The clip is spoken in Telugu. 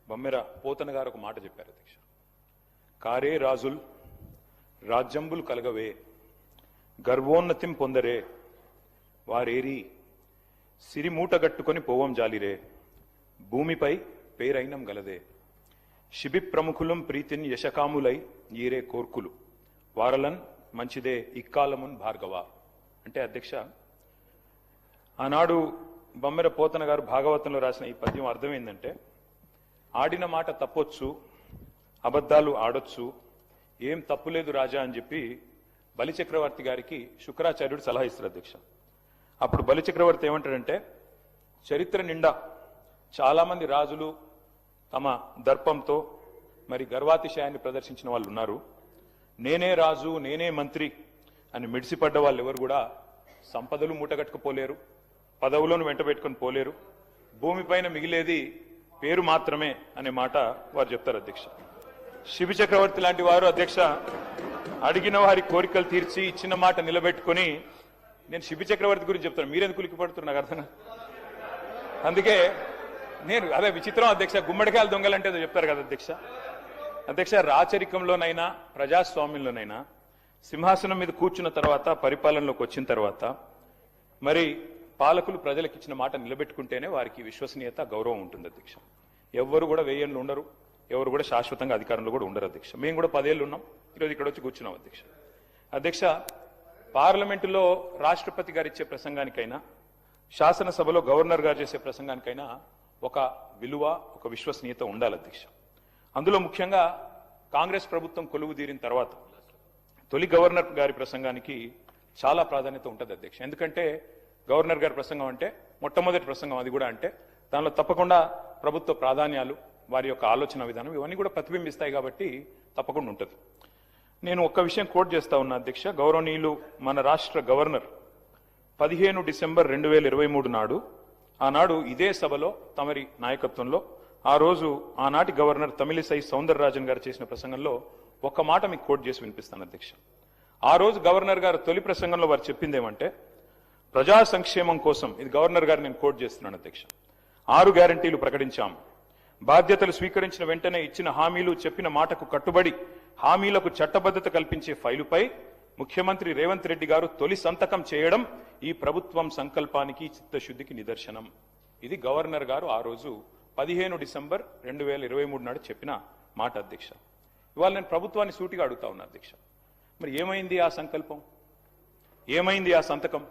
బమ్మెర పోతన గారు ఒక మాట చెప్పారు అధ్యక్ష. కారే రాజుల్ రాజ్యంబులు కలగవే గర్వోన్నతిం పొందరే వారేరి సిరిమూటగట్టుకొని పోవం జాలిరే భూమిపై పేరైనం గలదే శిబి ప్రముఖులం ప్రీతిన్ యశకాములై ఈరే కోర్కులు వారలన్ మంచిదే ఇక్కాలమున్ భార్గవ. అంటే అధ్యక్ష, ఆనాడు బమ్మెర పోతన గారు భాగవతంలో రాసిన ఈ పద్యం అర్థం ఏంటంటే, ఆడిన మాట తప్పొచ్చు, అబద్ధాలు ఆడొచ్చు, ఏం తప్పులేదు రాజా అని చెప్పి బలిచక్రవర్తి గారికి శుక్రాచార్యుడు సలహా ఇస్తారు అధ్యక్ష. అప్పుడు బలిచక్రవర్తి ఏమంటాడంటే, చరిత్ర నిండా చాలామంది రాజులు తమ దర్పంతో మరి గర్వాతిశయాన్ని ప్రదర్శించిన వాళ్ళు ఉన్నారు. నేనే రాజు, నేనే మంత్రి అని మిడిసిపడ్డ వాళ్ళు ఎవరు కూడా సంపదలు మూటగట్టుకుపోలేరు, పదవులను వెంట పెట్టుకుని పోలేరు, భూమిపైన మిగిలేది పేరు మాత్రమే అనే మాట వారు చెప్తారు అధ్యక్ష. శిబి చక్రవర్తి లాంటి వారు అధ్యక్ష అడిగిన వారి కోరికలు తీర్చి ఇచ్చిన మాట నిలబెట్టుకుని, నేను శిబి చక్రవర్తి గురించి చెప్తాను, మీరెందుకు ఉలికి పడుతున్నారు నాకు అర్థం. అందుకే నేను అదే విచిత్రం అధ్యక్ష, గుమ్మడికాయలు దొంగలంటే చెప్తారు కదా అధ్యక్ష. అధ్యక్ష, రాచరికంలోనైనా ప్రజాస్వామ్యంలోనైనా సింహాసనం మీద కూర్చున్న తర్వాత, పరిపాలనలోకి వచ్చిన తర్వాత మరి పాలకులు ప్రజలకు ఇచ్చిన మాట నిలబెట్టుకుంటేనే వారికి విశ్వసనీయత, గౌరవం ఉంటుంది అధ్యక్ష. ఎవరు కూడా వెయ్యేళ్ళు ఉండరు, ఎవరు కూడా శాశ్వతంగా అధికారంలో కూడా ఉండరు అధ్యక్ష. మేము కూడా 10 ఏళ్ళు ఉన్నాం, ఈరోజు ఇక్కడ వచ్చి కూర్చున్నాం అధ్యక్ష. అధ్యక్ష, పార్లమెంటులో రాష్ట్రపతి గారు ఇచ్చే ప్రసంగానికైనా, శాసనసభలో గవర్నర్ గారు చేసే ప్రసంగానికైనా ఒక విలువ, ఒక విశ్వసనీయత ఉండాలి అధ్యక్ష. అందులో ముఖ్యంగా కాంగ్రెస్ ప్రభుత్వం కొలువు తీరిన తర్వాత తొలి గవర్నర్ గారి ప్రసంగానికి చాలా ప్రాధాన్యత ఉంటుంది అధ్యక్ష. ఎందుకంటే గవర్నర్ గారి ప్రసంగం అంటే మొట్టమొదటి ప్రసంగం, అది కూడా అంటే దానిలో తప్పకుండా ప్రభుత్వ ప్రాధాన్యాలు, వారి యొక్క ఆలోచన విధానం ఇవన్నీ కూడా ప్రతిబింబిస్తాయి కాబట్టి తప్పకుండా ఉంటుంది. నేను ఒక్క విషయం కోట్ చేస్తా ఉన్నా అధ్యక్ష. గౌరవనీయులు మన రాష్ట్ర గవర్నర్ 15 డిసెంబర్ 2023 నాడు, ఆనాడు ఇదే సభలో తమరి నాయకత్వంలో ఆ రోజు ఆనాటి గవర్నర్ తమిళిసై సౌందరరాజన్ గారు చేసిన ప్రసంగంలో ఒక్క మాట మీకు కోట్ చేసి వినిపిస్తాను అధ్యక్ష. ఆ రోజు గవర్నర్ గారు తొలి ప్రసంగంలో వారు చెప్పింది ఏమంటే, ప్రజా సంక్షేమం కోసం, ఇది గవర్నర్ గారు నేను కోట్ చేస్తున్నాను అధ్యక్ష, 6 గ్యారంటీలు ప్రకటించాం. బాధ్యతలు స్వీకరించిన వెంటనే ఇచ్చిన హామీలు, చెప్పిన మాటకు కట్టుబడి హామీలకు చట్టబద్ధత కల్పించే ఫైలుపై ముఖ్యమంత్రి రేవంత్ రెడ్డి గారు తొలి సంతకం చేయడం ఈ ప్రభుత్వం సంకల్పానికి, చిత్తశుద్ధికి నిదర్శనం. ఇది గవర్నర్ గారు ఆ రోజు 15 డిసెంబర్ 2023 నాడు చెప్పిన మాట అధ్యక్ష. ఇవాళ నేను ప్రభుత్వాన్ని సూటిగా అడుగుతా ఉన్నా అధ్యక్ష, మరి ఏమైంది ఆ సంకల్పం, ఏమైంది ఆ సంతకం?